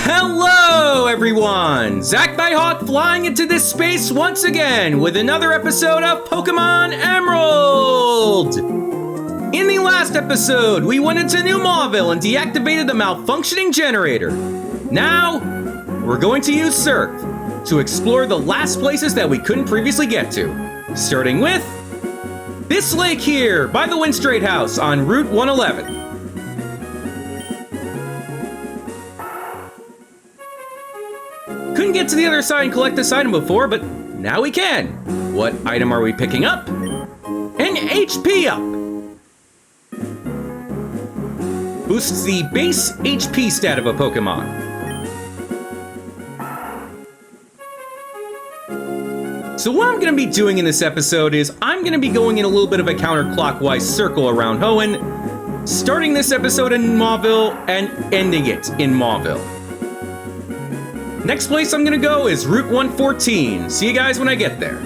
Hello, everyone! Zach Nighthawk flying into this space once again with another episode of Pokémon Emerald! In the last episode, we went into New Mauville and deactivated the malfunctioning generator. Now, we're going to use Surf to explore the last places that we couldn't previously get to. Starting with this lake here by the Windstraight House on Route 111. Couldn't get to the other side and collect this item before, but now we can. What item are we picking up? An HP up. Boosts the base HP stat of a Pokemon. So what I'm going to be doing in this episode is I'm going to be going in a little bit of a counterclockwise circle around Hoenn, starting this episode in Mauville and ending it in Mauville. Next place I'm gonna go is Route 114. See you guys when I get there.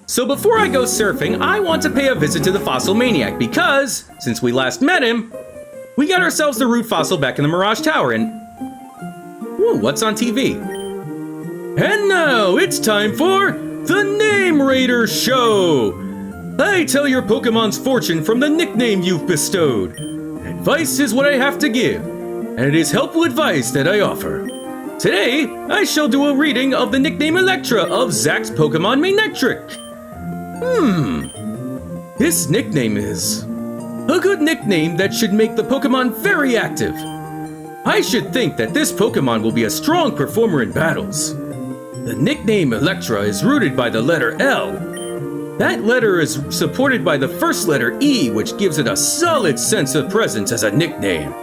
So before I go surfing, I want to pay a visit to the Fossil Maniac because, since we last met him, we got ourselves the root fossil back in the Mirage Tower and... Ooh, what's on TV? And now it's time for the Name Raider Show! I tell your Pokemon's fortune from the nickname you've bestowed. Advice is what I have to give. And it is helpful advice that I offer. Today, I shall do a reading of the nickname Electra of Zach's Pokemon Manectric. This nickname is a good nickname that should make the Pokemon very active. I should think that this Pokemon will be a strong performer in battles. The nickname Electra is rooted by the letter L. That letter is supported by the first letter E, which gives it a solid sense of presence as a nickname.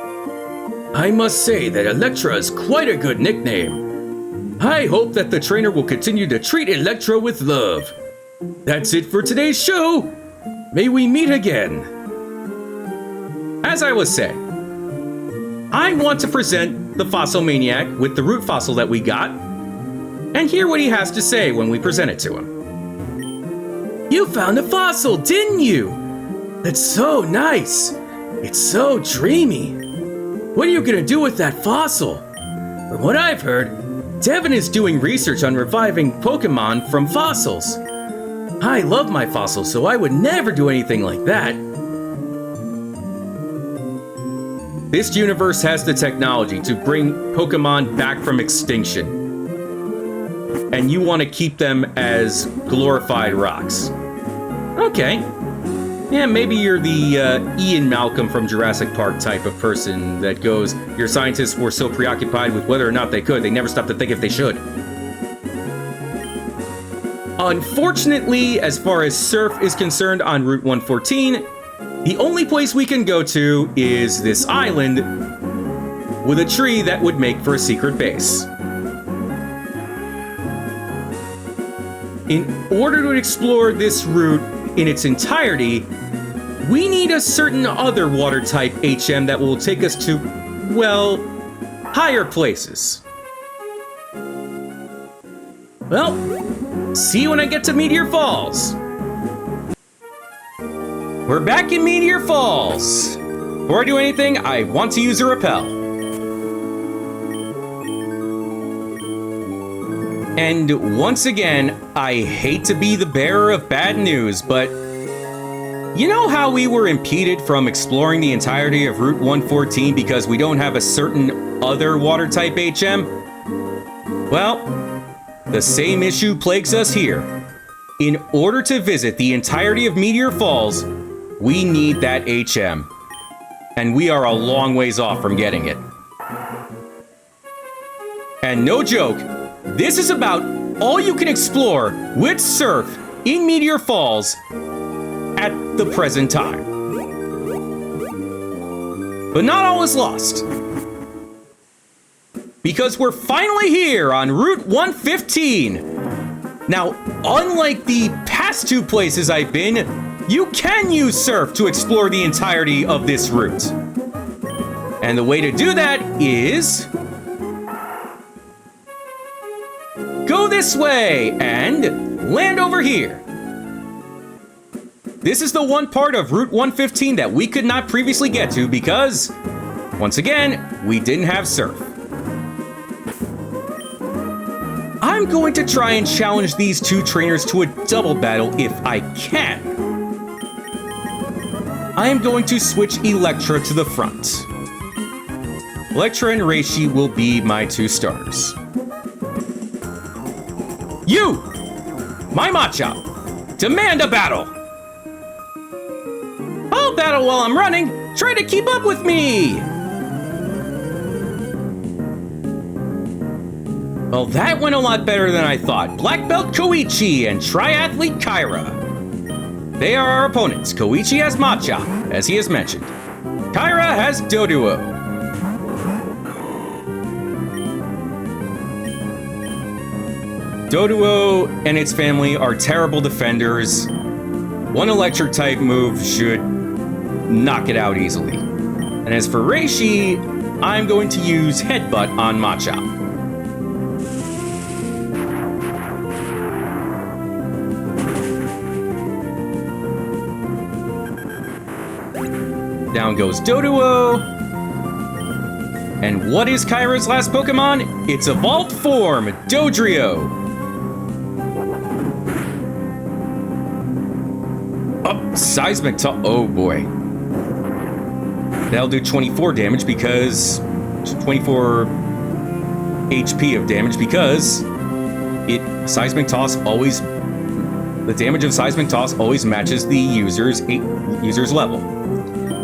I must say that Electra is quite a good nickname. I hope that the trainer will continue to treat Electra with love. That's it for today's show. May we meet again. As I was saying, I want to present the Fossil Maniac with the root fossil that we got and hear what he has to say when we present it to him. You found a fossil, didn't you? That's so nice. It's so dreamy. What are you gonna do with that fossil? From what I've heard, Devin is doing research on reviving Pokemon from fossils. I love my fossils, so I would never do anything like that. This universe has the technology to bring Pokemon back from extinction. And you want to keep them as glorified rocks. Okay. Yeah, maybe you're the Ian Malcolm from Jurassic Park type of person that goes, your scientists were so preoccupied with whether or not they could, they never stopped to think if they should. Unfortunately, as far as Surf is concerned on Route 114, the only place we can go to is this island with a tree that would make for a secret base. In order to explore this route in its entirety, we need a certain other water type HM that will take us to, well, higher places. Well, see you when I get to Meteor Falls. We're back in Meteor Falls. Before I do anything, I want to use a repel. And once again, I hate to be the bearer of bad news, but you know how we were impeded from exploring the entirety of Route 114 because we don't have a certain other water type HM? Well, the same issue plagues us here. In order to visit the entirety of Meteor Falls, we need that HM. And we are a long ways off from getting it. And no joke, this is about all you can explore with Surf in Meteor Falls at the present time. But not all is lost. Because we're finally here on Route 115. Now, unlike the past two places I've been, you can use Surf to explore the entirety of this route. And the way to do that is... go this way and land over here. This is the one part of Route 115 that we could not previously get to because Once again, we didn't have Surf. I'm going to try and challenge these two trainers to a double battle if I can. I am going to switch Electra to the front. Electra and Reishi will be my two starters. You! My Machop! Demand a battle! I'll battle while I'm running! Try to keep up with me! Well, that went a lot better than I thought. Black Belt Koichi and Triathlete Kyra. They are our opponents. Koichi has Machop, as he has mentioned. Kyra has Doduo. Doduo and its family are terrible defenders. One electric type move should knock it out easily. And as for Reishi, I'm going to use Headbutt on Machop. Down goes Doduo. And what is Kyra's last Pokemon? It's evolved form, Dodrio. Oh, Seismic Toss. Oh boy. That'll do 24 damage because 24 HP of damage because Seismic Toss always, the damage of Seismic Toss always matches the user's level.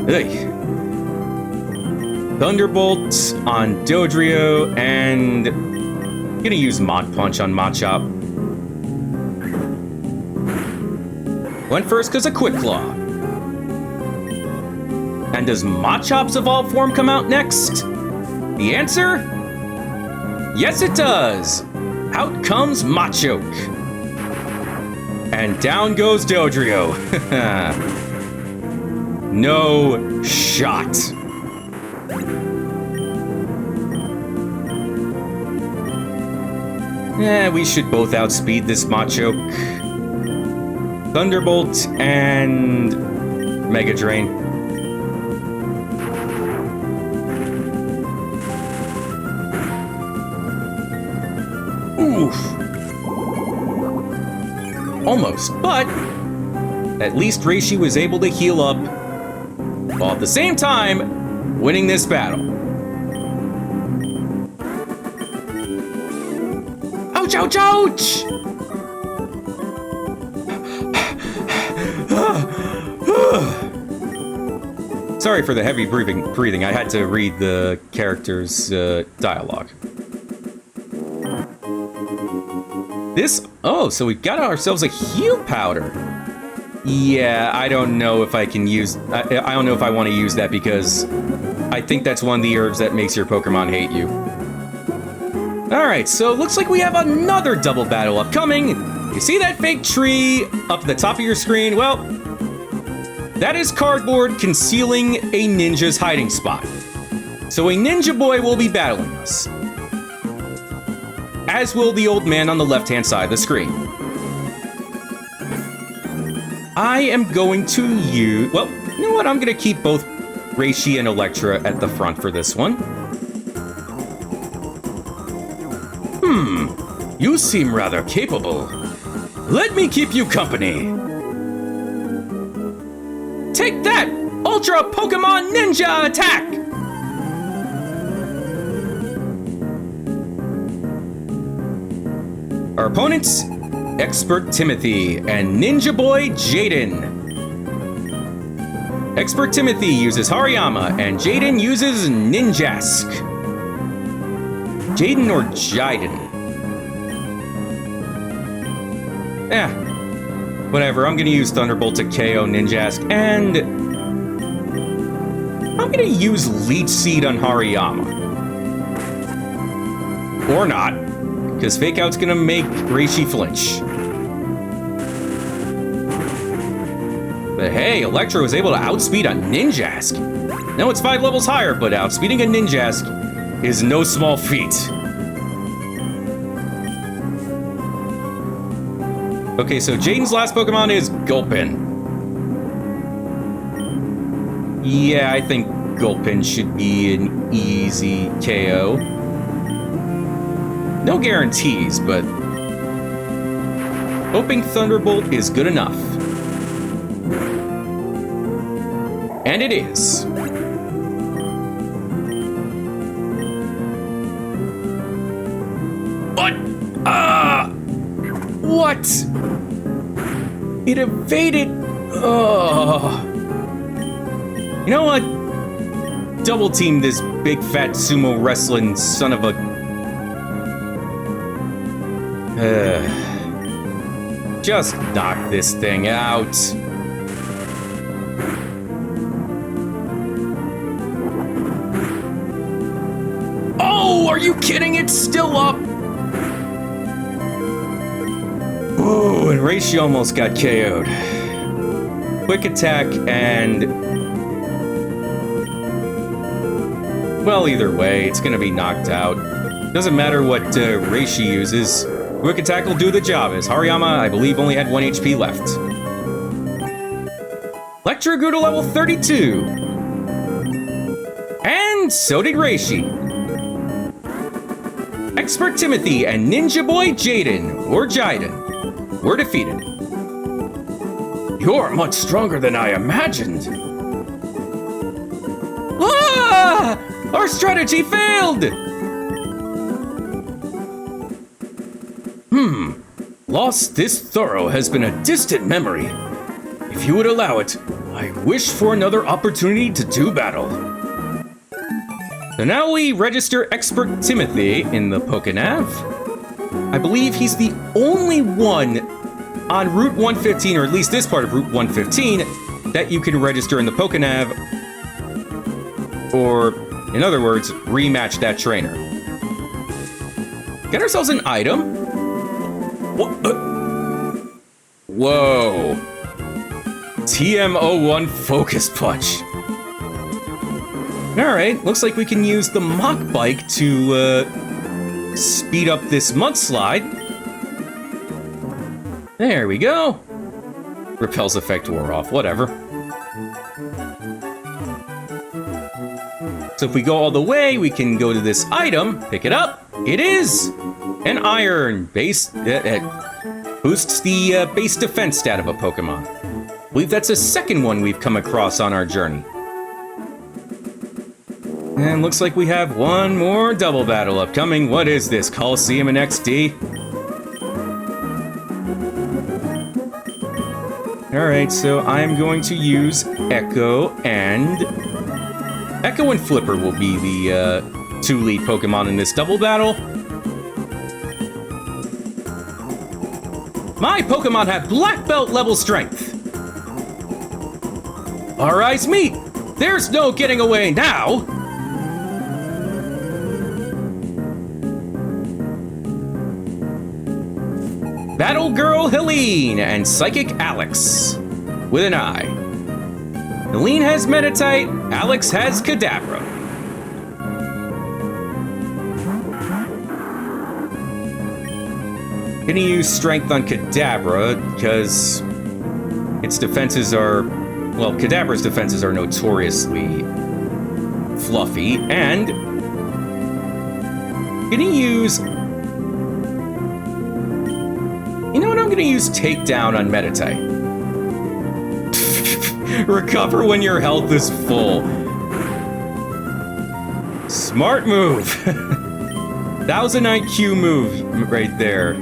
Ugh. Thunderbolt on Dodrio, and I'm gonna use Mod Punch on Machop. Went first because of Quick Claw. And does Machop's evolved form come out next? The answer? Yes, it does. Out comes Machoke. And down goes Dodrio. No shot. We should both outspeed this Machoke. Thunderbolt and Mega Drain. Oof. Almost, but at least Reishi was able to heal up, while at the same time winning this battle. Ouch, ouch, ouch! Sorry for the heavy breathing. I had to read the character's dialogue. So we got ourselves a heal powder. Yeah, I don't know if I can use... I don't know if I want to use that because I think that's one of the herbs that makes your Pokemon hate you. Alright, so it looks like we have another double battle upcoming. You see that fake tree up at the top of your screen? Well, that is cardboard concealing a ninja's hiding spot. So a ninja boy will be battling us. As will the old man on the left-hand side of the screen. I am going to use... Well, you know what? I'm going to keep both Reishi and Electra at the front for this one. You seem rather capable. Let me keep you company. Take that! Ultra Pokemon Ninja Attack! Our opponents, Expert Timothy and Ninja Boy Jaden. Expert Timothy uses Hariyama and Jaden uses Ninjask. Jaden or Jiden? Whatever, I'm gonna use Thunderbolt to KO Ninjask, and I'm gonna use Leech Seed on Hariyama. Or not, because Fake Out's gonna make Reishi flinch. But hey, Electra was able to outspeed a Ninjask. Now it's 5 levels higher, but outspeeding a Ninjask is no small feat. Okay, so Jaden's last Pokemon is Gulpin. Yeah, I think Gulpin should be an easy KO. No guarantees, but hoping Thunderbolt is good enough. And it is. What? What? It evaded. You know what? Double team this big fat sumo wrestling son of a. Just knock this thing out. Oh, are you kidding? It's still up. Oh, and Reishi almost got KO'd. Quick attack and... well, either way, it's gonna be knocked out. Doesn't matter what Reishi uses. Quick attack will do the job, as Hariyama, I believe, only had 1 HP left. Electro grew to level 32. And so did Reishi. Expert Timothy and Ninja Boy Jaden, or Jaiden, were defeated. You're much stronger than I imagined. Ah! Our strategy failed! Lost this thorough has been a distant memory. If you would allow it, I wish for another opportunity to do battle. So now we register Expert Timothy in the Pokénav. I believe he's the only one on Route 115, or at least this part of Route 115, that you can register in the Pokénav. Or, in other words, rematch that trainer. Get ourselves an item. Whoa. TM01 Focus Punch. Alright, looks like we can use the Mach Bike to speed up this mudslide. There we go. Repel's effect wore off, whatever. So if we go all the way, we can go to this item, pick it up. It is an iron base. Boosts the base defense stat of a Pokemon. I believe that's the second one we've come across on our journey. And looks like we have one more double battle upcoming. What is this, Coliseum and XD? Alright, so I'm going to use Echo and Flipper will be the two lead Pokemon in this double battle. My Pokemon have Black Belt level strength. Our eyes meet. There's no getting away now. Battle Girl Helene and Psychic Alex with an eye. Helene has Meditite, Alex has Kadabra. Gonna use Strength on Kadabra because its defenses are, well, Kadabra's defenses are notoriously fluffy, and gonna use, you know what, I'm gonna use Takedown on Meditite. Recover when your health is full. Smart move. That was an IQ move right there.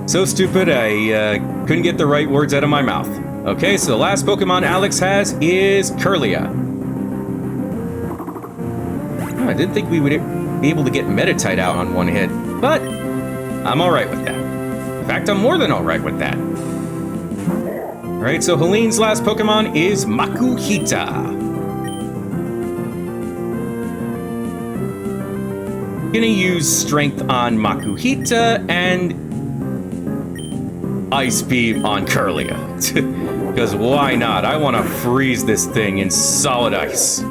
So stupid, I couldn't get the right words out of my mouth. Okay, so the last Pokemon Alex has is Kirlia. Oh, I didn't think we would be able to get Meditite out on one hit, but I'm alright with that. In fact, I'm more than alright with that. Alright, so Helene's last Pokemon is Makuhita. Gonna use Strength on Makuhita and Ice Beam on Kirlia. Because why not? I want to freeze this thing in solid ice.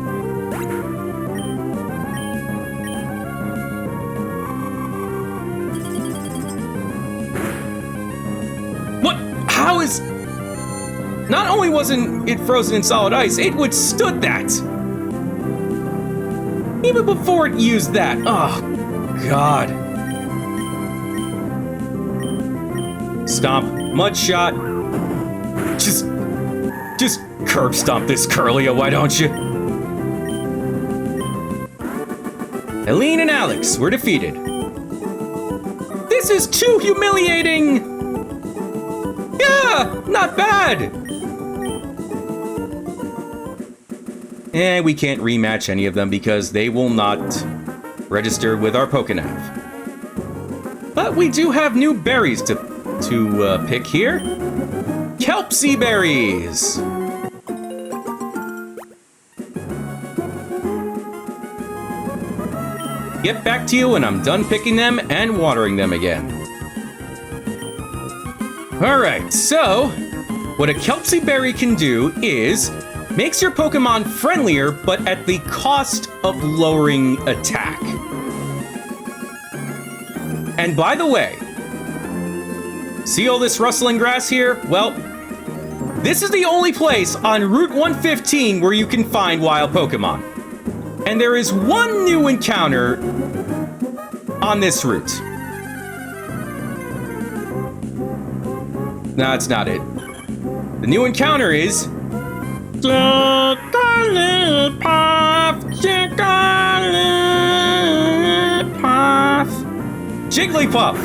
What? How is... Not only wasn't it frozen in solid ice, it withstood that. Even before it used that. Oh, God. Stomp, mud shot. Just curb stomp this Curlia, why don't you? Eileen and Alex were defeated. This is too humiliating! Yeah, not bad! We can't rematch any of them because they will not register with our Pokénav. But we do have new berries to pick here. Kelpsy berries! Get back to you when I'm done picking them and watering them again. Alright, so what a Kelpsy berry can do is makes your Pokemon friendlier, but at the cost of lowering attack. And by the way, see all this rustling grass here? Well, this is the only place on Route 115 where you can find wild Pokemon. And there is one new encounter on this route. No, that's not it. The new encounter is Jigglypuff,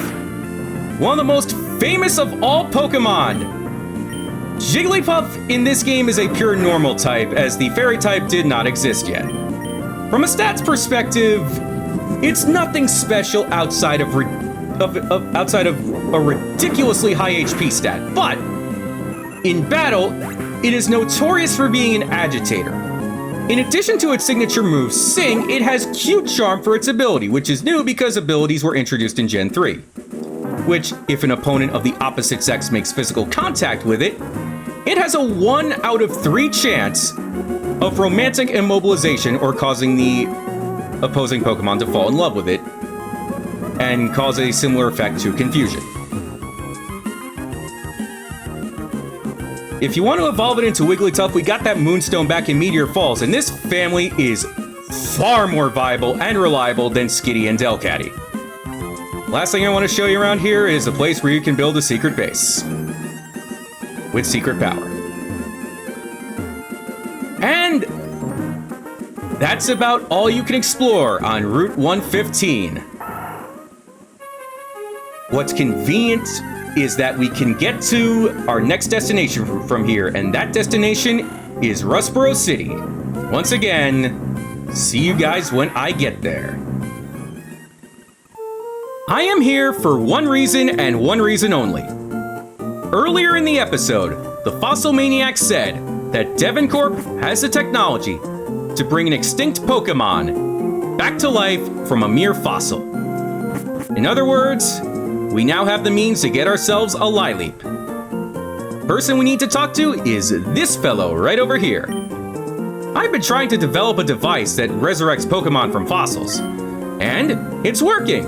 one of the most famous of all Pokemon. Jigglypuff in this game is a pure normal type, as the fairy type did not exist yet. From a stats perspective, it's nothing special outside of a ridiculously high HP stat, but in battle, it is notorious for being an agitator. In addition to its signature move, Sing, it has Cute Charm for its ability, which is new because abilities were introduced in Gen 3. Which, if an opponent of the opposite sex makes physical contact with it, it has a 1 out of 3 chance of romantic immobilization or causing the opposing Pokemon to fall in love with it, and cause a similar effect to confusion. If you want to evolve it into Wigglytuff, we got that Moonstone back in Meteor Falls, and this family is far more viable and reliable than Skitty and Delcatty. Last thing I want to show you around here is a place where you can build a secret base with secret power. And that's about all you can explore on Route 115. What's convenient is that we can get to our next destination from here, and that destination is Rustboro City. Once again, see you guys when I get there. I am here for one reason and one reason only. Earlier in the episode, the Fossil Maniac said that Devincorp has the technology to bring an extinct Pokemon back to life from a mere fossil. In other words, we now have the means to get ourselves a Lileep. Person we need to talk to is this fellow right over here. I've been trying to develop a device that resurrects Pokemon from fossils, and it's working.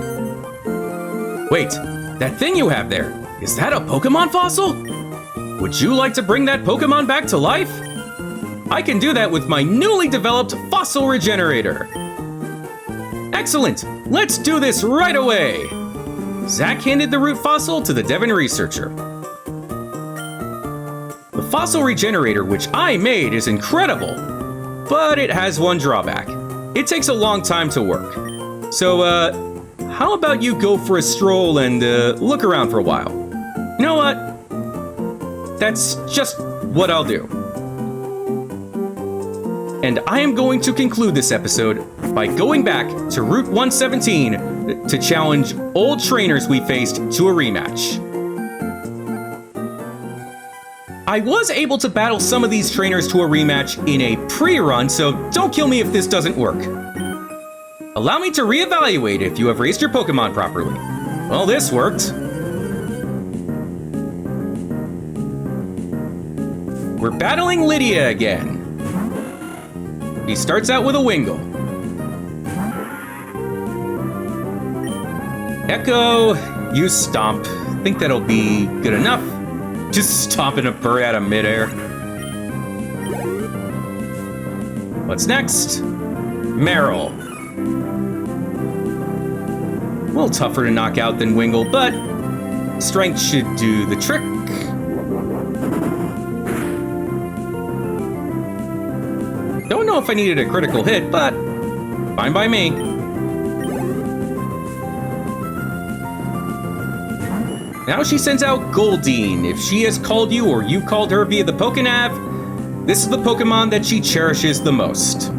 Wait, that thing you have there, is that a Pokemon fossil? Would you like to bring that Pokemon back to life? I can do that with my newly developed fossil regenerator. Excellent, let's do this right away. Zach handed the root fossil to the Devon researcher. The fossil regenerator, which I made, is incredible, but it has one drawback. It takes a long time to work. So, how about you go for a stroll and look around for a while? You know what? That's just what I'll do. And I am going to conclude this episode by going back to Route 117 to challenge old trainers we faced to a rematch. I was able to battle some of these trainers to a rematch in a pre-run, so don't kill me if this doesn't work. Allow me to reevaluate if you have raised your Pokemon properly. Well, this worked. We're battling Lydia again. He starts out with a Wingull. Echo, you Stomp. Think that'll be good enough. Just stomping a bird out of midair. What's next? Meryl. A little tougher to knock out than Wingull, but strength should do the trick. Don't know if I needed a critical hit, but fine by me. Now she sends out Goldeen. If she has called you or you called her via the Pokénav, this is the Pokemon that she cherishes the most.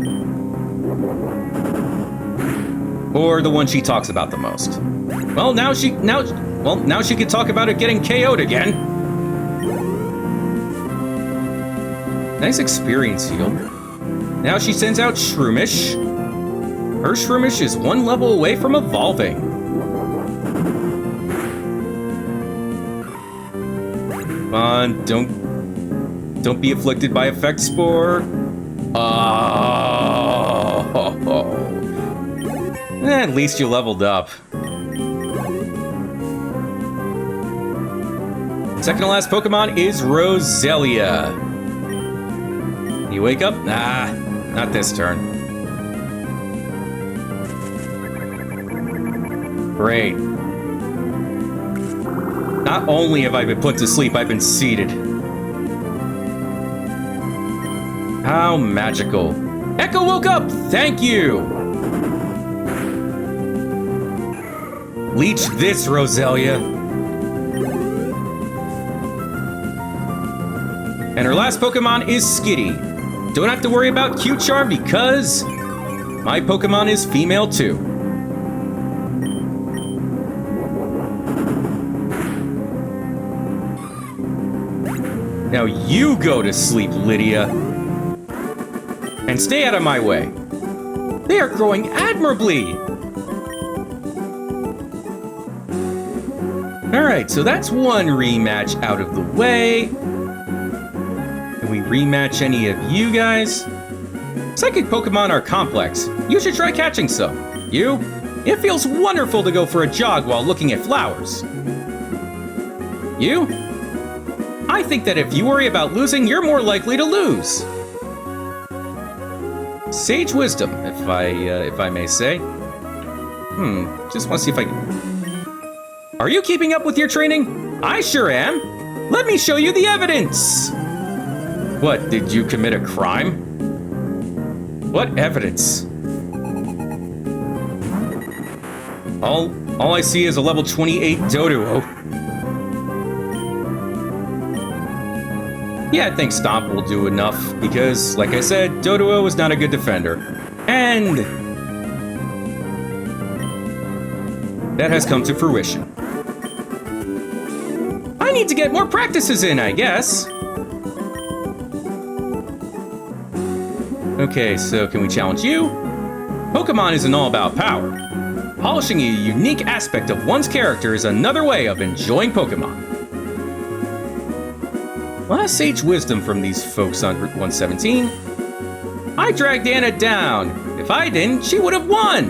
Or the one she talks about the most. Well, now she can talk about it getting KO'd again. Nice experience heal. Now she sends out Shroomish. Her Shroomish is one level away from evolving. Come on, don't be afflicted by Effect Spore. At least you leveled up. Second to last Pokemon is Roselia. You wake up? Nah, not this turn. Great. Not only have I been put to sleep, I've been seated. How magical. Echo woke up! Thank you! Leech this, Roselia. And her last Pokemon is Skitty. Don't have to worry about Q-Charm because my Pokemon is female too. Now you go to sleep, Lydia. And stay out of my way. They are growing admirably. Alright, so that's one rematch out of the way. Can we rematch any of you guys? Psychic Pokemon are complex. You should try catching some. You? It feels wonderful to go for a jog while looking at flowers. You? I think that if you worry about losing, you're more likely to lose. Sage wisdom, if I may say. Just want to see if I can... Are you keeping up with your training? I sure am. Let me show you the evidence. What, did you commit a crime? What evidence? All I see is a level 28 Doduo. Yeah, I think Stomp will do enough because, like I said, Doduo is not a good defender. And that has come to fruition. I need to get more practices in, I guess. Okay, so can we challenge you? Pokemon isn't all about power. Polishing a unique aspect of one's character is another way of enjoying Pokemon. Last Sage Wisdom from these folks on Route 117. I dragged Anna down. If I didn't, she would have won.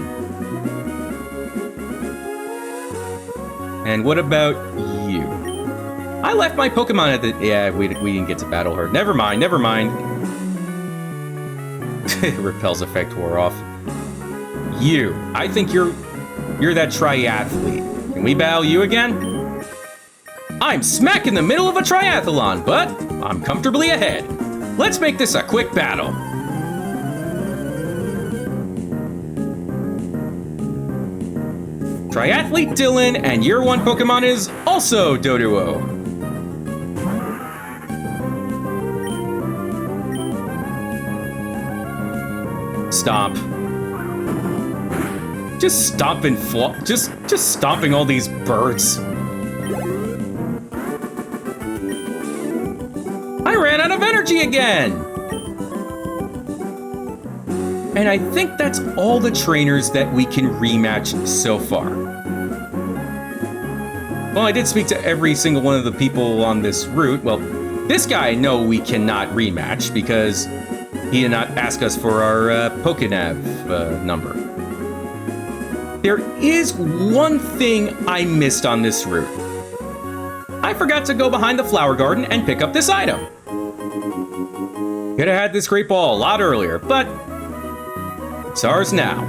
And what about you? I left my Pokemon at the... Yeah, we didn't get to battle her. Never mind. Repel's effect wore off. You. I think you're that triathlete. Can we battle you again? I'm smack in the middle of a triathlon, but I'm comfortably ahead. Let's make this a quick battle. Triathlete Dylan, and your one Pokemon is also Doduo. Stomp. Just stomping just stomping all these birds. I ran out of energy again! And I think that's all the trainers that we can rematch so far. Well, I did speak to every single one of the people on this route. Well, this guy I know we cannot rematch because he did not ask us for our Pokénav number. There is one thing I missed on this route. I forgot to go behind the flower garden and pick up this item. Could have had this great ball a lot earlier, but it's ours now.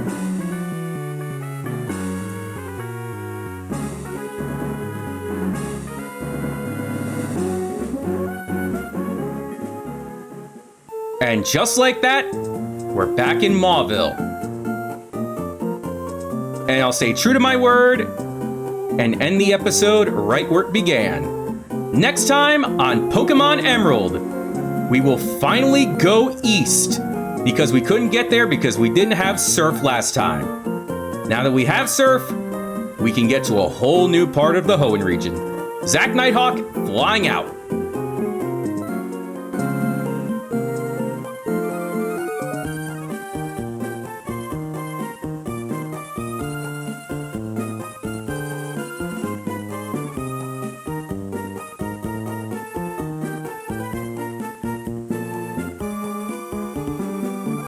And just like that, we're back in Mauville. And I'll stay true to my word and end the episode right where it began. Next time on Pokemon Emerald, we will finally go east because we couldn't get there because we didn't have Surf last time. Now that we have Surf, we can get to a whole new part of the Hoenn region. Zach Nighthawk flying out.